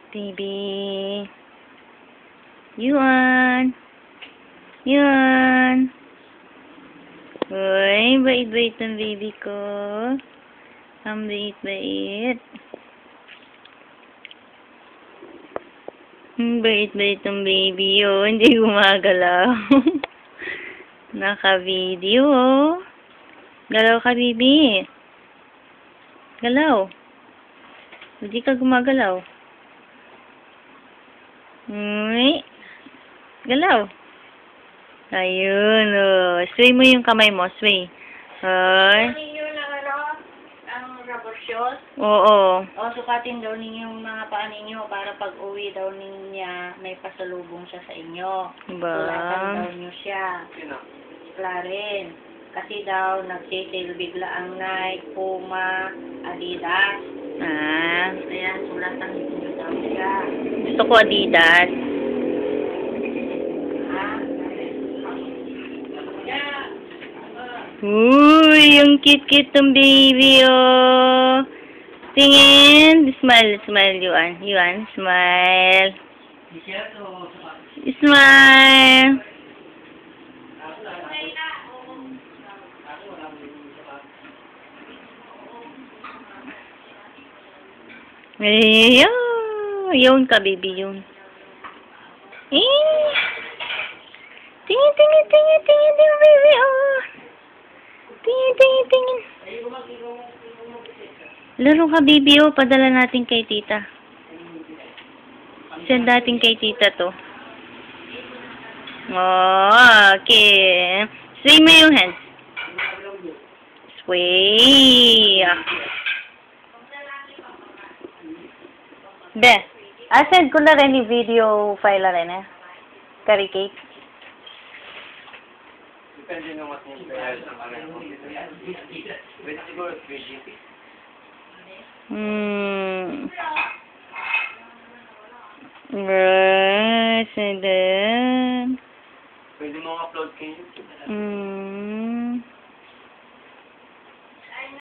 Baby. Yuan. Yuan. Uy, bait-bait ng baby ko. Ang bait-bait. Ang bait-bait ng baby, oh. Hindi gumagalaw. Naka-video, oh. Galaw ka, baby. Galaw. Hindi ka gumagalaw. Uy. Galaw. Ayun, oh. Sway mo yung kamay mo. Sway. Ay. Ninyo na ang rubber shoes? Oo. O, sukatin daw ninyo yung mga paa ninyo para pag uwi daw niya may pasalubong siya sa inyo. Ba? Sulatan daw niyo siya. Clarin. Kasi daw nagsisale bigla ang Nike, Puma, Adidas. Ah. Kaya sulatan niyo daw siya. Gusto ko Adidas. Uy, yung cute-cute ng baby, oh. Tingin. Smile, smile, Yuan. Yuan, smile. Smile. Yun ka, baby, yun. Eh. Tingin, tingin, tingin, tingin, tingin, baby, oh. Tingin, tingin, tingin. Laro ka, baby, oh. Padala natin kay tita. Send natin kay tita to. Oh, okay. Sway mo yung hands. Sway. Be, send ko na rin yung video file na rin, eh. Curry cake. Depende nung ating kaya sa kanila. Pwede siguro 3GP. Right, and then... Pwede mo upload kay YouTube.